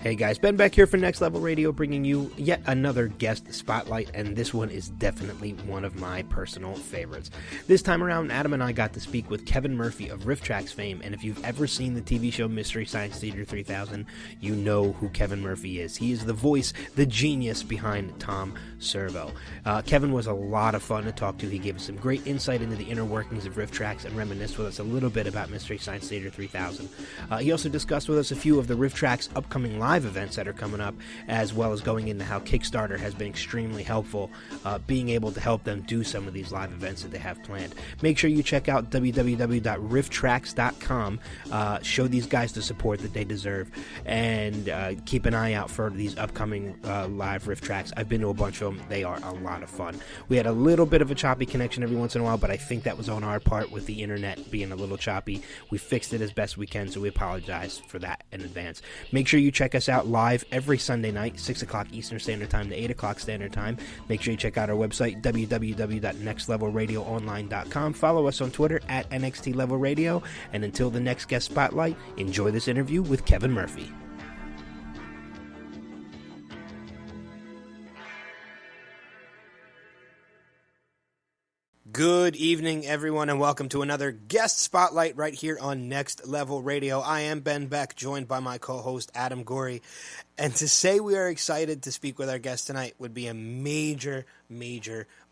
Hey guys, Ben back here for Next Level Radio, bringing you yet another guest spotlight, and this one is definitely one of my personal favorites. This time around, Adam and I got to speak with Kevin Murphy of RiffTrax fame, and if you've ever seen the TV show Mystery Science Theater 3000, you know who Kevin Murphy is. He is the voice, the genius behind Tom Servo. Kevin was a lot of fun to talk to. He gave us some great insight into the inner workings of RiffTrax and reminisced with us a little bit about Mystery Science Theater 3000. He also discussed with us a few of the RiffTrax upcoming live events that are coming up, as well as going into how Kickstarter has been extremely helpful, being able to help them do some of these live events that they have planned. Make sure you check out www.rifftrax.com. Show these guys the support that they deserve, and keep an eye out for these upcoming live RiffTrax. I've been to a bunch of them. They are a lot of fun. We had a little bit of a choppy connection every once in a while, but I think that was on our part with the internet being a little choppy. We fixed it as best we can, so we apologize for that in advance. Make sure you check us out live every Sunday night, 6 o'clock Eastern Standard Time to 8 o'clock Standard Time. Make sure you check out our website, www.nextlevelradioonline.com. Follow us on Twitter at NXT Level Radio. And until the next guest spotlight, enjoy this interview with Kevin Murphy. Good evening, everyone, and welcome to another guest spotlight right here on Next Level Radio. I am Ben Beck, joined by my co-host Adam Gorey, and to say we are excited to speak with our guest tonight would be a major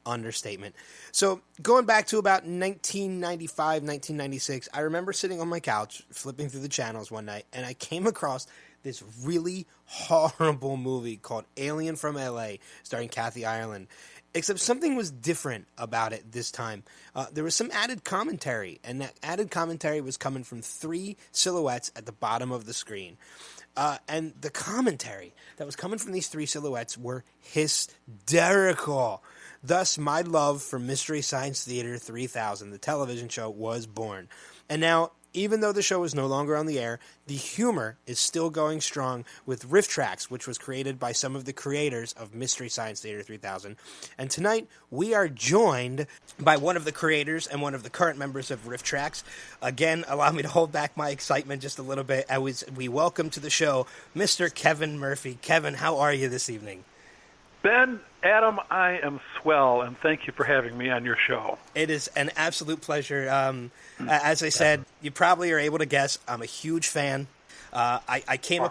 understatement. So, going back to about 1995, 1996, I remember sitting on my couch, flipping through the channels one night, and I came across this really horrible movie called Alien from LA, starring Kathy Ireland. Except something was different about it this time. There was some added commentary, and that added commentary was coming from three silhouettes at the bottom of the screen. And the commentary that was coming from these three silhouettes were hysterical. Thus, my love for Mystery Science Theater 3000, the television show, was born. And now, even though the show is no longer on the air, the humor is still going strong with RiffTrax, which was created by some of the creators of Mystery Science Theater 3000. And tonight, we are joined by one of the creators and one of the current members of RiffTrax. Again, allow me to hold back my excitement just a little bit. We welcome to the show Mr. Kevin Murphy. Kevin, how are you this evening? Ben, Adam, I am swell, and thank you for having me on your show. It is an absolute pleasure. As I said, you probably are able to guess, I'm a huge fan. I came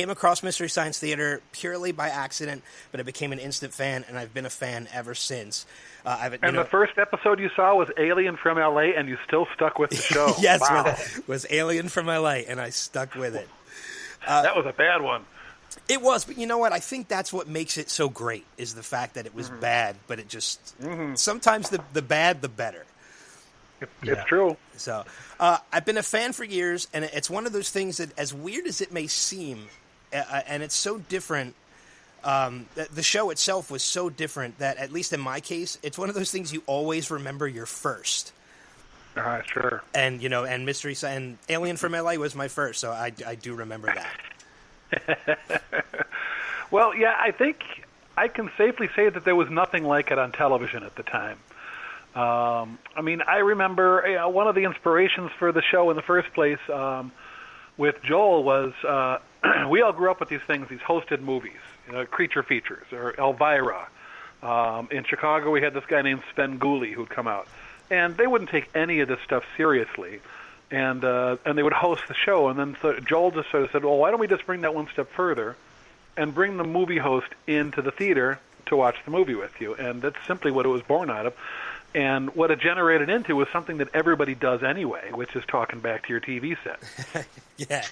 across Mystery Science Theater purely by accident, but I became an instant fan, and I've been a fan ever since. The first episode you saw was Alien from LA, and you still stuck with the show. Yes, wow. was Alien from LA, and I stuck with it. That was a bad one. It was, but you know what? I think that's what makes it so great, is the fact that it was bad, but it just... Sometimes the bad, the better. It's true. So, I've been a fan for years, and it's one of those things that, as weird as it may seem, and it's so different, the show itself was so different that, at least in my case, it's one of those things you always remember your first. Sure. And, you know, and and Alien from LA was my first, so I do remember that. Well, yeah, I think I can safely say that there was nothing like it on television at the time. I mean, I remember one of the inspirations for the show in the first place with Joel was we all grew up with these things, these hosted movies, Creature Features or Elvira. In Chicago, we had this guy named Sven Gulli who'd come out, and they wouldn't take any of this stuff seriously. And they would host the show, and then Joel just sort of said, well, why don't we just bring that one step further and bring the movie host into the theater to watch the movie with you? And that's simply what it was born out of. And what it generated into was something that everybody does anyway, which is talking back to your TV set. Yeah.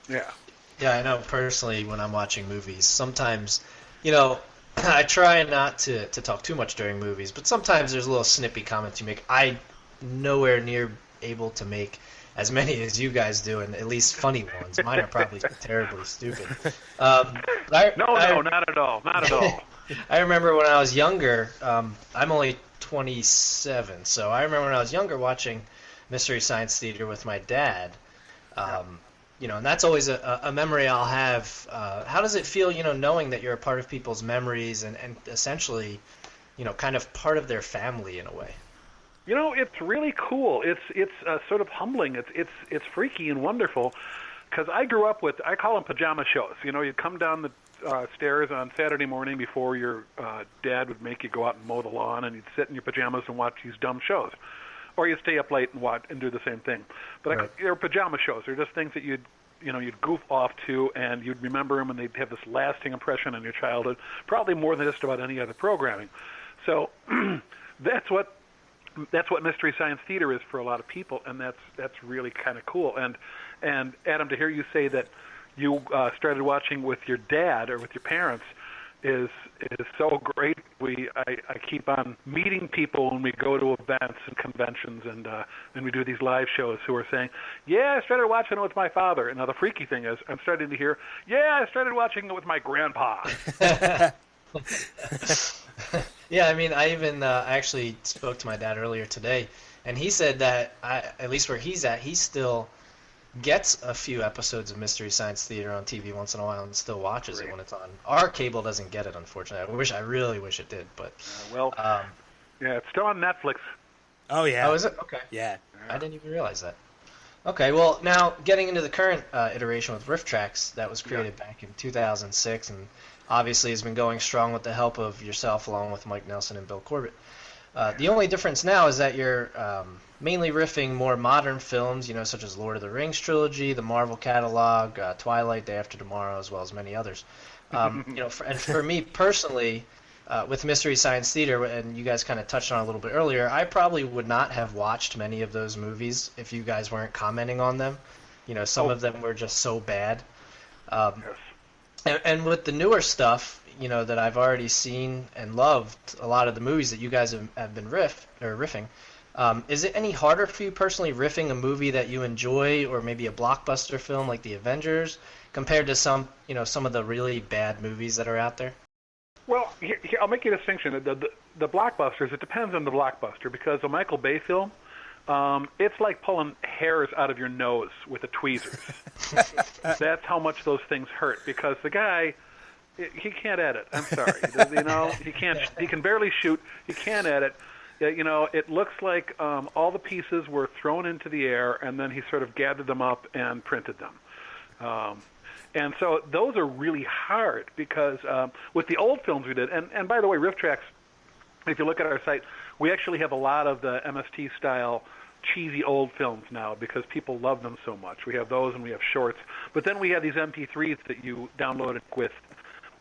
Yeah. Yeah, I know personally when I'm watching movies, sometimes, I try not to talk too much during movies, but sometimes there's little snippy comments you make. I nowhere near able to make as many as you guys do, and at least funny ones. Mine are probably terribly stupid. No, not at all. Not at all. I remember when I was younger, I'm only 27, so I remember when I was younger watching Mystery Science Theater with my dad. And that's always a memory I'll have. How does it feel, knowing that you're a part of people's memories and essentially, kind of part of their family in a way? It's really cool. It's sort of humbling. It's freaky and wonderful because I grew up with, I call them pajama shows. You know, you'd come down the stairs on Saturday morning before your dad would make you go out and mow the lawn, and you'd sit in your pajamas and watch these dumb shows. Or you'd stay up late and watch and do the same thing. But they're pajama shows. They're just things that you'd goof off to, and you'd remember them, and they'd have this lasting impression on your childhood, probably more than just about any other programming. So that's what Mystery Science Theater is for a lot of people, and that's really kind of cool. And Adam, to hear you say that you started watching with your dad or with your parents is so great. I keep on meeting people when we go to events and conventions and we do these live shows who are saying, yeah, I started watching it with my father. And now the freaky thing is I'm starting to hear, yeah, I started watching it with my grandpa. Yeah, I mean, I actually spoke to my dad earlier today, and he said that at least where he's at, he still gets a few episodes of Mystery Science Theater on TV once in a while and still watches it when it's on. Our cable doesn't get it, unfortunately. I really wish it did, but yeah, it's still on Netflix. Oh yeah. Oh, is it? Okay. Yeah. I didn't even realize that. Okay, well, now getting into the current iteration with RiffTrax that was created back in 2006 and obviously has been going strong with the help of yourself along with Mike Nelson and Bill Corbett. The only difference now is that you're mainly riffing more modern films, such as Lord of the Rings trilogy, the Marvel catalog, Twilight, Day After Tomorrow, as well as many others. And for me personally, with Mystery Science Theater, and you guys kind of touched on it a little bit earlier, I probably would not have watched many of those movies if you guys weren't commenting on them. Some of them were just so bad. And with the newer stuff, that I've already seen and loved, a lot of the movies that you guys have been riffing, is it any harder for you personally riffing a movie that you enjoy or maybe a blockbuster film like The Avengers compared to some of the really bad movies that are out there? Well, here, I'll make a distinction. The blockbusters, it depends on the blockbuster, because a Michael Bay film, it's like pulling hairs out of your nose with the tweezers. That's how much those things hurt, because the guy, he can't edit. I'm sorry. He can't. He can barely shoot. He can't edit. It looks like all the pieces were thrown into the air, and then he sort of gathered them up and printed them. And so those are really hard, because with the old films we did, and by the way, RiffTrax, if you look at our site, we actually have a lot of the MST-style cheesy old films now because people love them so much. We have those and we have shorts. But then we have these MP3s that you download with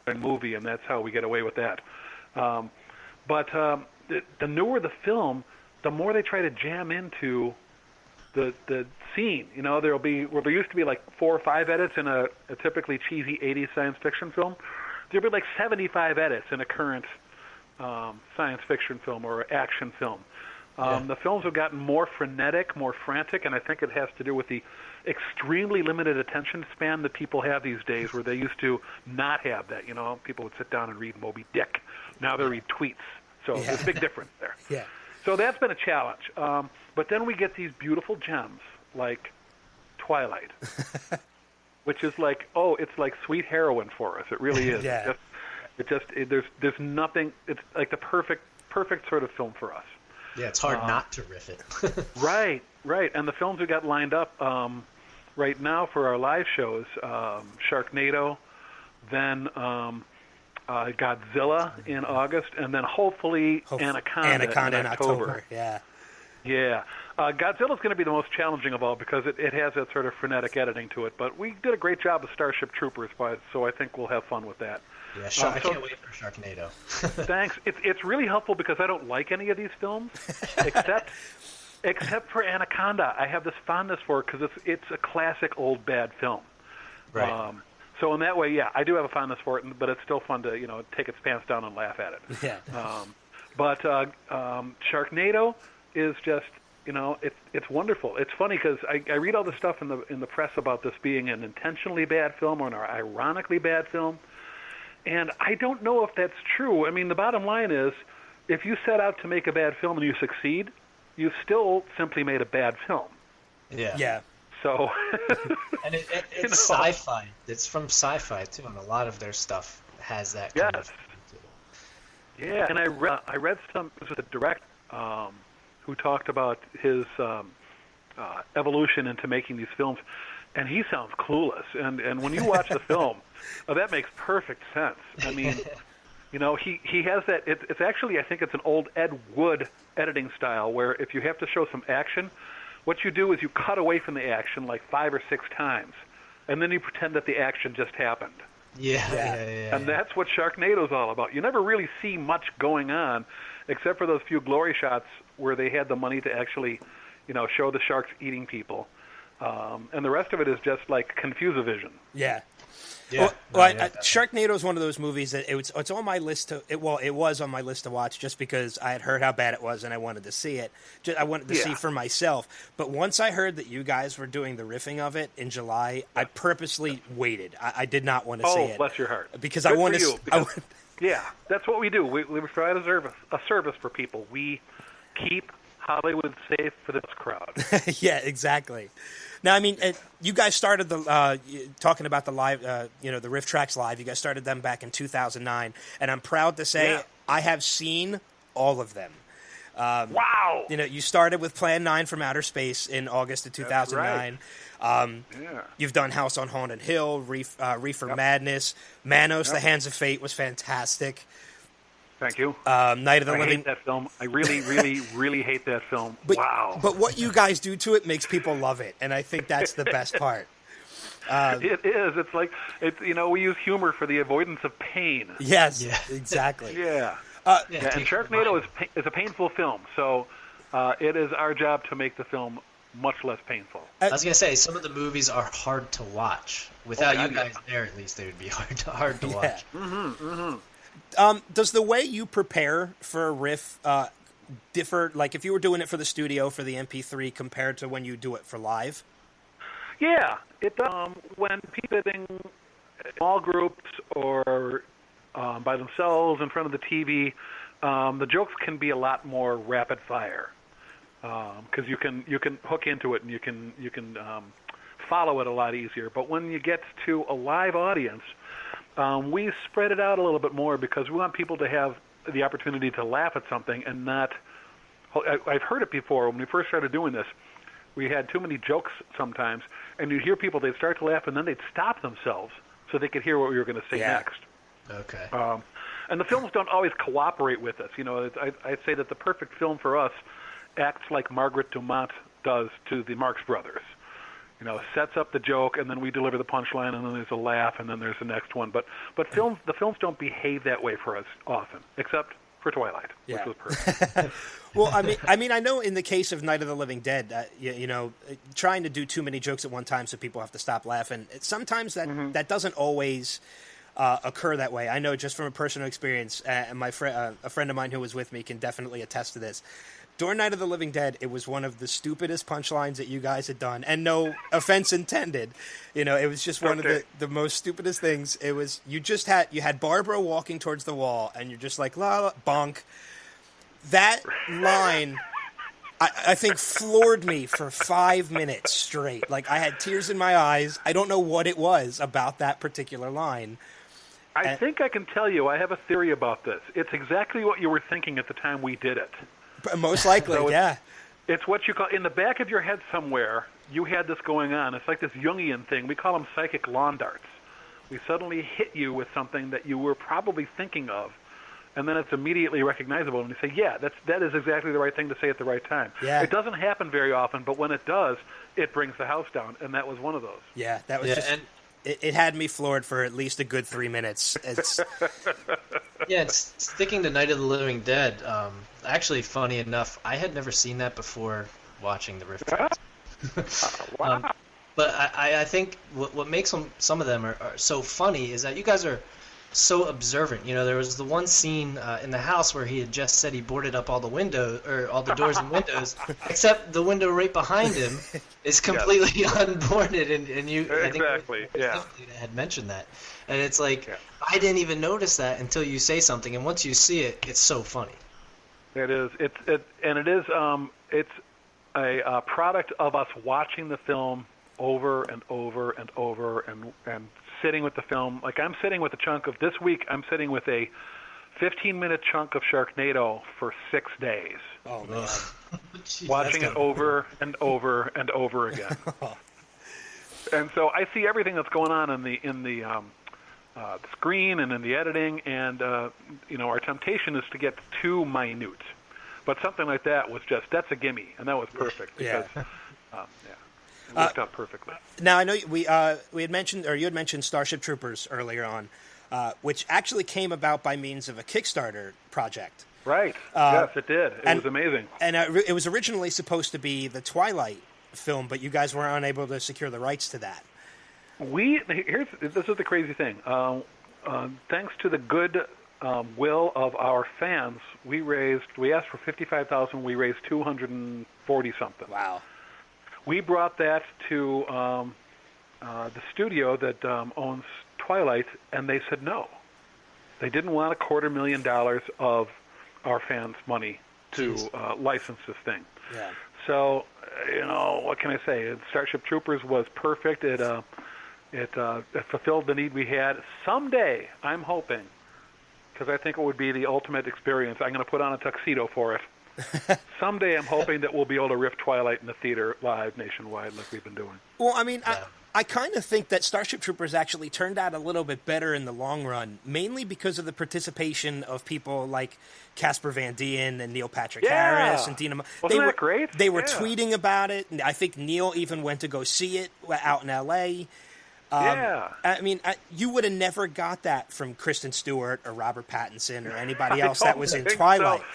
a movie, and that's how we get away with that. But the newer the film, the more they try to jam into the scene. There used to be like 4 or 5 edits in a typically cheesy 80s science fiction film. There'll be like 75 edits in a current science fiction film or action film. The films have gotten more frenetic, more frantic, and I think it has to do with the extremely limited attention span that people have these days, where they used to not have that. People would sit down and read Moby Dick. Now they read tweets. So there's a big difference there. Yeah. So that's been a challenge. But then we get these beautiful gems like Twilight, which is like, it's like sweet heroin for us. It really is. Yeah. There's nothing. It's like the perfect sort of film for us. Yeah, it's hard not to riff it. Right. And the films we got lined up right now for our live shows, Sharknado, then Godzilla in August, and then hopefully Anaconda in October. Yeah. Godzilla's going to be the most challenging of all because it has that sort of frenetic editing to it. But we did a great job of Starship Troopers, so I think we'll have fun with that. Yeah, I can't wait for Sharknado. Thanks. It's really helpful because I don't like any of these films, except for Anaconda. I have this fondness for it because it's a classic old bad film. Right. So in that way, I do have a fondness for it, but it's still fun to take its pants down and laugh at it. Yeah. But Sharknado is just it's wonderful. It's funny because I read all the stuff in the press about this being an intentionally bad film or an ironically bad film. And I don't know if that's true. I mean, the bottom line is, if you set out to make a bad film and you succeed, you've still simply made a bad film. Yeah. Yeah. So. And it's sci-fi. It's from sci-fi too, and a lot of their stuff has that kind of. Yeah, and I read some with a director who talked about his evolution into making these films, and he sounds clueless. And when you watch the film, that makes perfect sense. I mean, you know, he has that. It's actually, I think it's an old Ed Wood editing style where if you have to show some action, what you do is you cut away from the action like 5 or 6 times, and then you pretend that the action just happened. Yeah. And that's what Sharknado's all about. You never really see much going on, except for those few glory shots where they had the money to actually, you know, show the sharks eating people. And the rest of it is just like Confusavision. Yeah. Yeah. Sharknado is one of those movies that it's on my list to. It was on my list to watch just because I had heard how bad it was and I wanted to see it. I wanted to see for myself. But once I heard that you guys were doing the riffing of it in July, I purposely waited. I did not want to see it. Oh, bless your heart. Because Good I want to. Yeah, that's what we do. We provide a service for people. We keep Hollywood safe for this crowd. Yeah, exactly. Now, I mean, you guys started the talking about the live, the RiffTrax live. You guys started them back in 2009, and I'm proud to say I have seen all of them. Wow! You know, you started with Plan 9 from Outer Space in August of 2009. You've done House on Haunted Hill, Reefer Madness, Manos, The Hands of Fate was fantastic. Thank you. Night of the I Living. hate that film. I really, really, really hate that film. Wow. But what you guys do to it makes people love it, and I think that's the best part. It is. It's like we use humor for the avoidance of pain. Yes, exactly. Yeah. And Sharknado is a painful film, so it is our job to make the film much less painful. I was gonna say some of the movies are hard to watch. Without you guys there, at least they would be hard to watch. Does the way you prepare for a riff differ? Like if you were doing it for the studio for the MP3 compared to when you do it for live? Yeah, it does. When people are in small groups or by themselves in front of the TV, the jokes can be a lot more rapid fire because you can hook into it and you can follow it a lot easier. But when you get to a live audience, we spread it out a little bit more because we want people to have the opportunity to laugh at something and not. I've heard it before when we first started doing this. We had too many jokes sometimes, and you'd hear people, they'd start to laugh, and then they'd stop themselves so they could hear what we were going to say next. Okay. And the films don't always cooperate with us. You know, I'd say that the perfect film for us acts like Margaret Dumont does to the Marx Brothers. You know, sets up the joke, and then we deliver the punchline, and then there's a laugh, and then there's the next one. But the films don't behave that way for us often, except for Twilight, which was perfect. Well, I know in the case of Night of the Living Dead, trying to do too many jokes at one time so people have to stop laughing, sometimes that doesn't always occur that way. I know just from a personal experience, and a friend of mine who was with me can definitely attest to this. During Night of the Living Dead, it was one of the stupidest punchlines that you guys had done, and no offense intended. You know, it was just one of the most stupidest things. It was you had Barbara walking towards the wall, and you're just like la, la bonk. That line, I think, floored me for 5 minutes straight. Like I had tears in my eyes. I don't know what it was about that particular line. I think I can tell you. I have a theory about this. It's exactly what you were thinking at the time we did it. Most likely, so it's what you call, in the back of your head somewhere, you had this going on. It's like this Jungian thing. We call them psychic lawn darts. We suddenly hit you with something that you were probably thinking of, and then it's immediately recognizable. And you say, that is exactly the right thing to say at the right time. Yeah. It doesn't happen very often, but when it does, it brings the house down, and that was one of those. Yeah, that was just... It had me floored for at least a good 3 minutes. It's... It's sticking to Night of the Living Dead. Actually, funny enough, I had never seen that before watching the RiffTrax. Wow. But I think what makes some of them are so funny is that you guys are so observant. You know, there was the one scene in the house where he had just said he boarded up all the windows or all the doors and windows, except the window right behind him is completely unboarded, and you exactly I think had mentioned that, and it's like I didn't even notice that until you say something, and once you see it, it's so funny. It is. It's a product of us watching the film over and over and over and sitting with the film. Like I'm sitting with a chunk of this week. I'm sitting with a 15-minute chunk of Sharknado for 6 days. Oh man! Watching it over and over and over again. And so I see everything that's going on in the screen and in the editing, and our temptation is to get too minute. But something like that was that's a gimme, and that was perfect because it worked out perfectly. Now I know we had mentioned, or you had mentioned Starship Troopers earlier on, which actually came about by means of a Kickstarter project. Right. Yes, it did. It was amazing. And it was originally supposed to be the Twilight film, but you guys were unable to secure the rights to that. This is the crazy thing. Thanks to the good will of our fans, we asked for $55,000. We raised $240 something. Wow. We brought that to the studio that owns Twilight, and they said no. They didn't want $250,000 of our fans' money to license this thing. Yeah. So, what can I say? Starship Troopers was perfect. It fulfilled the need we had. Someday, I'm hoping, because I think it would be the ultimate experience, I'm going to put on a tuxedo for it. Someday, I'm hoping that we'll be able to riff Twilight in the theater live nationwide like we've been doing. Well, I mean, I kind of think that Starship Troopers actually turned out a little bit better in the long run, mainly because of the participation of people like Casper Van Dien and Neil Patrick Harris and Dina. Wasn't that great? They were tweeting about it. And I think Neil even went to go see it out in L.A. I mean, you would have never got that from Kristen Stewart or Robert Pattinson or anybody else that was in Twilight. So.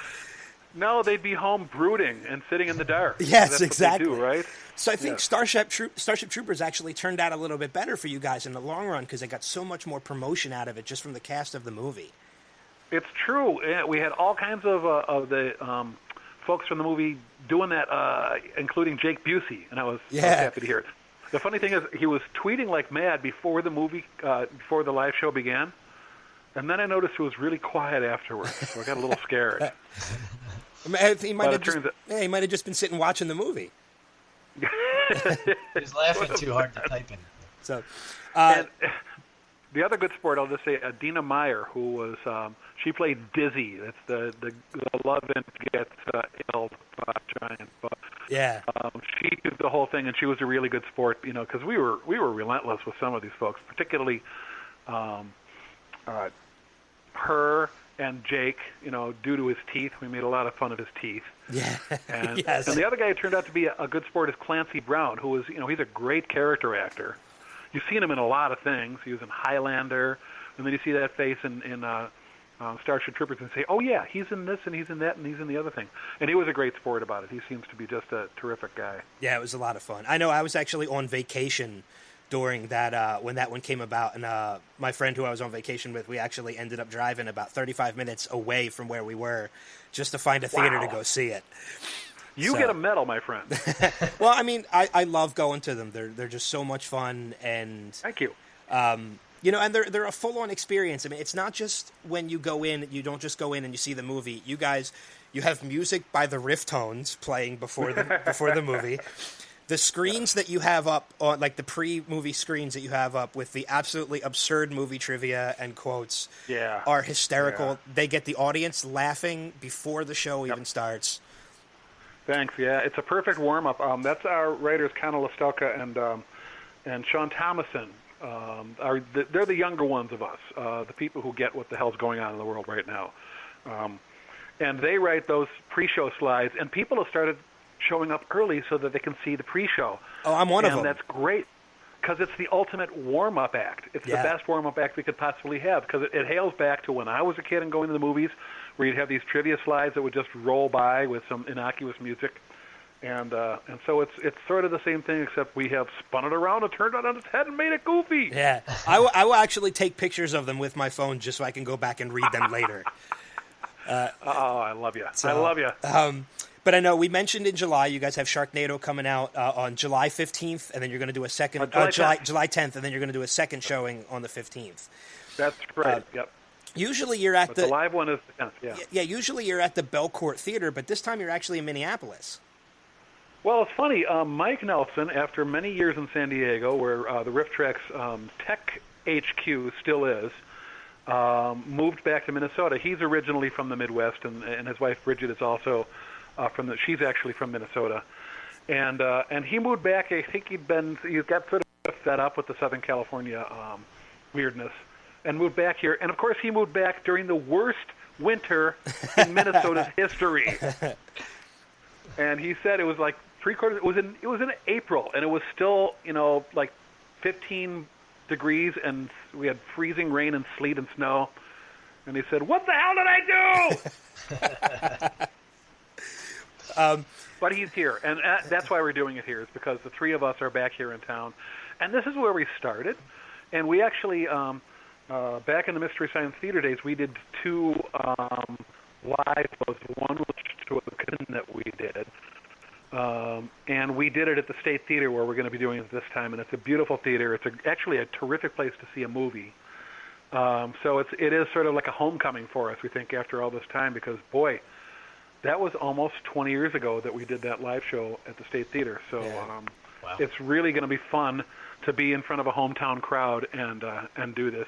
No, they'd be home brooding and sitting in the dark. Yes, that's exactly. What they do, right? So I think Starship Troopers actually turned out a little bit better for you guys in the long run because they got so much more promotion out of it just from the cast of the movie. It's true. We had all kinds of the folks from the movie doing that, including Jake Busey, and I was happy to hear it. The funny thing is, he was tweeting like mad before the movie, before the live show began, and then I noticed he was really quiet afterwards, so I got a little scared. He might have just been sitting watching the movie. He was laughing too hard to type in. So, and the other good sport, I'll just say, Dina Meyer, who was she played Dizzy. That's the love interest gets ill giant. But she did the whole thing, and she was a really good sport. Because we were relentless with some of these folks, particularly her and Jake. Due to his teeth, we made a lot of fun of his teeth. Yeah. And, and the other guy who turned out to be a good sport is Clancy Brown, who is, he's a great character actor. You've seen him in a lot of things. He was in Highlander, and then you see that face in Starship Troopers and say, oh, yeah, he's in this, and he's in that, and he's in the other thing. And he was a great sport about it. He seems to be just a terrific guy. Yeah, it was a lot of fun. I know I was actually on vacation during that when that one came about, and my friend who I was on vacation with, we actually ended up driving about 35 minutes away from where we were just to find a theater to go see it. You get a medal, my friend. Well, I mean, I love going to them. They're just so much fun, and thank you. And they're a full-on experience. I mean, it's not just when you go in, you don't just go in and you see the movie. You have music by the Rifftones playing before the movie. The screens that you have up, on, like the pre-movie screens that you have up with the absolutely absurd movie trivia and quotes, are hysterical. Yeah. They get the audience laughing before the show even starts. Thanks. Yeah, it's a perfect warm-up. That's our writers, Connor Lostelka and Sean Thomason. They're the younger ones of us, the people who get what the hell's going on in the world right now. And they write those pre-show slides, and people have started showing up early so that they can see the pre-show. Oh, I'm one of them. And that's great, because it's the ultimate warm-up act. It's the best warm-up act we could possibly have, because it hails back to when I was a kid and going to the movies, where you'd have these trivia slides that would just roll by with some innocuous music. And so it's sort of the same thing, except we have spun it around and turned it on its head and made it goofy. Yeah, I will actually take pictures of them with my phone just so I can go back and read them later. I love you. I love you. But I know we mentioned in July you guys have Sharknado coming out on July 15th, and then you're going to do a second July 10th, and then you're going to do a second showing on the 15th. That's right. Yep. Usually you're at the live one is the 10th. Yeah. Yeah. Usually you're at the Belcourt Theater, but this time you're actually in Minneapolis. Well, it's funny. Mike Nelson, after many years in San Diego, where the RiffTrax tech HQ still is, moved back to Minnesota. He's originally from the Midwest, and his wife Bridget is also she's actually from Minnesota, and he moved back. I think he's got sort of fed up with the Southern California weirdness and moved back here. And of course, he moved back during the worst winter in Minnesota's history. And he said it was like three-quarters. It was in April, and it was still like 15 degrees, and we had freezing rain and sleet and snow. And he said, "What the hell did I do?" But he's here, and that's why we're doing it here. Is because the three of us are back here in town, and this is where we started. And we actually, back in the Mystery Science Theater days, we did two live shows. One was to a that we did, and we did it at the State Theater where we're going to be doing it this time. And it's a beautiful theater. It's actually a terrific place to see a movie. So it is sort of like a homecoming for us, we think, after all this time, because boy, that was almost 20 years ago that we did that live show at the State Theater. So Wow. It's really going to be fun to be in front of a hometown crowd and do this.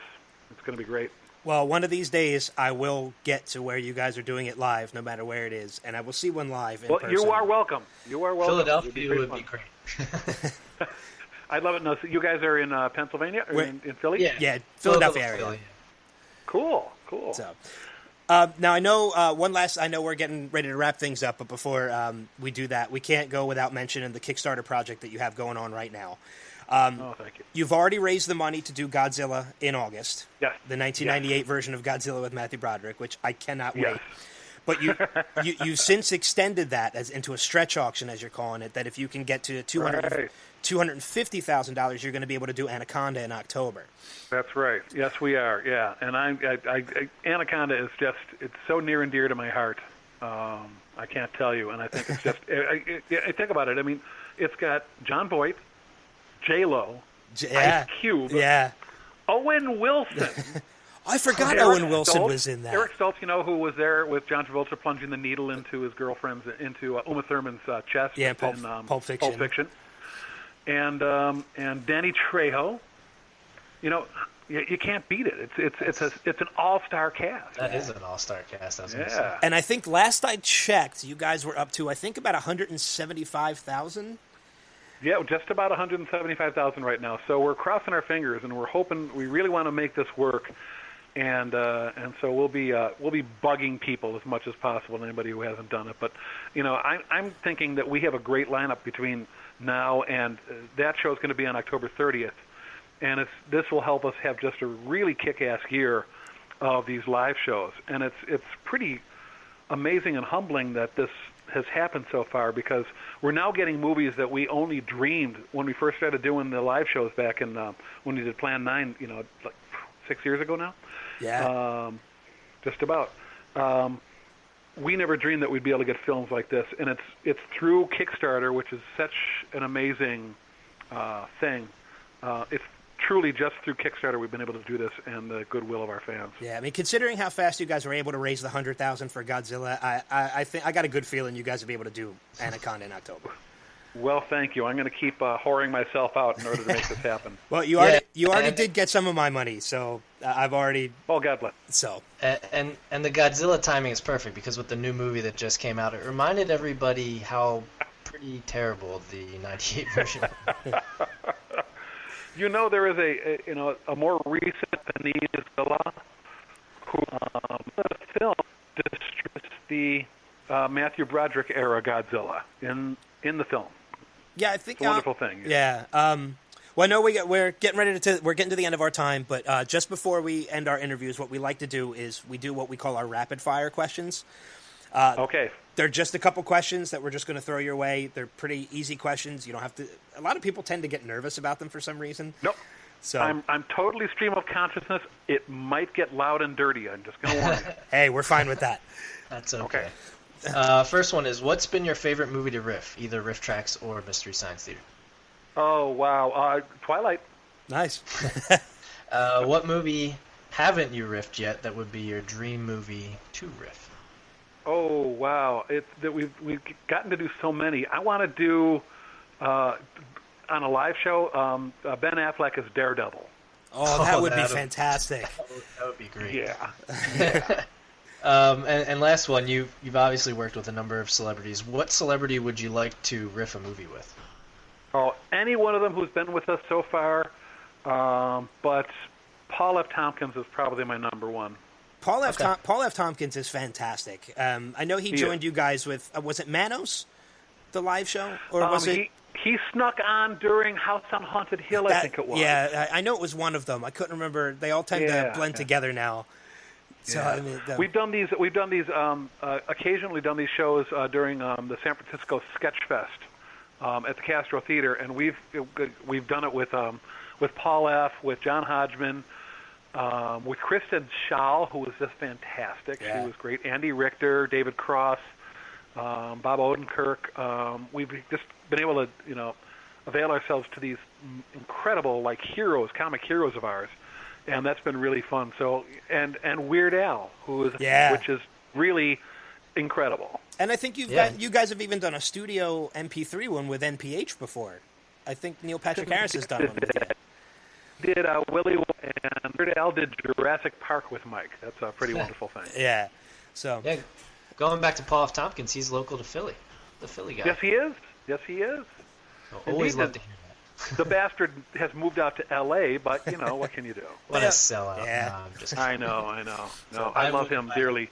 It's going to be great. Well, one of these days, I will get to where you guys are doing it live, no matter where it is, and I will see one live in person. You are welcome. You are welcome. Philadelphia would be great. I'd love it. No, so you guys are in Pennsylvania or in Philly? Yeah, Philadelphia area. Philly. Cool. So, now I know I know we're getting ready to wrap things up, but before we do that, we can't go without mentioning the Kickstarter project that you have going on right now. Thank you. You've already raised the money to do Godzilla in August. Yes. The 1998 version of Godzilla with Matthew Broderick, which I cannot wait. Yes. But you've since extended that into a stretch auction, as you're calling it, that if you can get to $250,000, you're going to be able to do Anaconda in October. That's right. Yes, we are. Yeah, and I Anaconda is it's so near and dear to my heart. I can't tell you, and I think it's just. I think about it. I mean, it's got John Voight, J-Lo, Ice Cube, Owen Wilson. I forgot Owen Wilson was in that. Eric Stoltz, who was there with John Travolta plunging the needle into his girlfriend's, into Uma Thurman's chest. Yeah, Pulp Fiction. And Danny Trejo. You can't beat it. It's an all-star cast. That is an all-star cast. I was gonna say. And I think last I checked, you guys were up to about 175,000. Yeah, just about 175,000 right now. So we're crossing our fingers, and we're hoping. We really want to make this work, and so we'll be bugging people as much as possible. Anybody who hasn't done it, but I'm thinking that we have a great lineup between now and that show is going to be on October 30th, and this will help us have just a really kick-ass year of these live shows, and it's pretty amazing and humbling that this has happened so far, because we're now getting movies that we only dreamed when we first started doing the live shows back in when we did Plan 9, like 6 years ago now. Yeah. Just about. We never dreamed that we'd be able to get films like this, and it's through Kickstarter, which is such an amazing thing. It's truly just through Kickstarter we've been able to do this, and the goodwill of our fans. Yeah, I mean, considering how fast you guys were able to raise the $100,000 for Godzilla, I think I got a good feeling you guys will be able to do Anaconda in October. Well, thank you. I'm going to keep whoring myself out in order to make this happen. Well, you already did get some of my money, so I've already. Oh, God bless. So. And the Godzilla timing is perfect, because with the new movie that just came out, it reminded everybody how pretty terrible the '98 version was. There is a more recent Godzilla who the film distributes the Matthew Broderick era Godzilla in the film. Yeah, I think it's a wonderful thing. Yeah. Well, I know we're getting ready we're getting to the end of our time, but just before we end our interviews, what we like to do is we do what we call our rapid fire questions. Okay. They're just a couple questions that we're just going to throw your way. They're pretty easy questions. You don't have to. A lot of people tend to get nervous about them for some reason. Nope. So I'm totally stream of consciousness. It might get loud and dirty. I'm just going to warn you. Hey, we're fine with that. That's okay. First one is, what's been your favorite movie to riff, either RiffTrax or Mystery Science Theater? Oh, wow. Twilight. Nice. What movie haven't you riffed yet that would be your dream movie to riff? Oh, wow. It's that we've gotten to do so many. I want to do, on a live show, Ben Affleck as Daredevil. Oh, that would be fantastic. That would be great. Yeah. And last one, you've obviously worked with a number of celebrities. What celebrity would you like to riff a movie with? Oh, any one of them who's been with us so far, but Paul F. Tompkins is probably my number one. Paul F. Tompkins is fantastic. I know he joined you guys with, was it Manos, the live show? Or was it? He snuck on during House on Haunted Hill, I think it was. Yeah, I know it was one of them. I couldn't remember. They all tend to blend together now. So I mean, we've done these. Occasionally done these shows during the San Francisco Sketch Fest at the Castro Theater, and we've done it with Paul F., with John Hodgman, with Kristen Schaal, who was just fantastic. Yeah. She was great. Andy Richter, David Cross, Bob Odenkirk. We've just been able to avail ourselves to these incredible comic heroes of ours. And that's been really fun. So, and Weird Al, which is really incredible. And I think you guys have even done a studio MP3 one with NPH before. I think Neil Patrick Harris has done one with you. Did Willie and Weird Al did Jurassic Park with Mike. That's a pretty wonderful thing. Yeah. So going back to Paul F. Tompkins, he's local to Philly, the Philly guy. Yes, he is. Yes, he is. Always love to hear that. The bastard has moved out to L.A., but, what can you do? What a sellout. Yeah. No, I'm just I know. No, I love him dearly.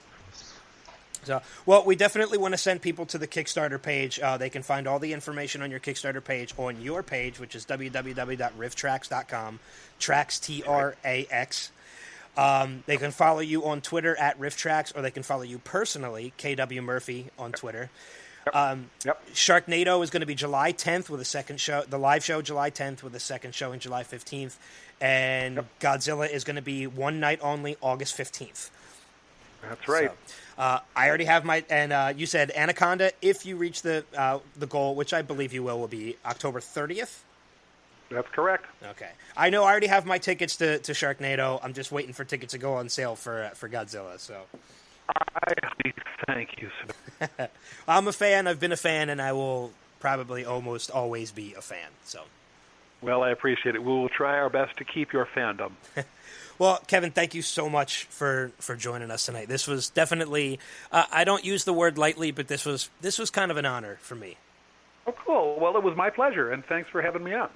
So, well, we definitely want to send people to the Kickstarter page. They can find all the information on your Kickstarter page on your page, which is www.rifftrax.com, Trax, T-R-A-X. They can follow you on Twitter at RiffTrax, or they can follow you personally, KW Murphy, on Twitter. Sharknado is going to be July 10th with a second show, the live show July 10th with a second show in July 15th, and Godzilla is going to be one night only, August 15th. That's right. So, I already have my, and you said Anaconda, if you reach the goal, which I believe you will be October 30th. That's correct. Okay. I know I already have my tickets to Sharknado. I'm just waiting for tickets to go on sale for Godzilla, so. Thank you, sir. I'm a fan. I've been a fan, and I will probably almost always be a fan. So, well, I appreciate it. We will try our best to keep your fandom. Well, Kevin, thank you so much for joining us tonight. This was definitely I don't use the word lightly, but this was kind of an honor for me. Oh, cool. Well, it was my pleasure, and thanks for having me on.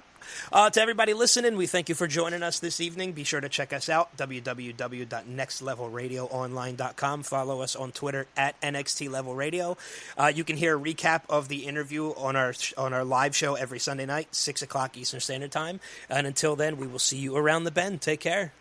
To everybody listening, we thank you for joining us this evening. Be sure to check us out, www.nextlevelradioonline.com. Follow us on Twitter at NXTLevelRadio. You can hear a recap of the interview on our live show every Sunday night, 6 o'clock Eastern Standard Time. And until then, we will see you around the bend. Take care.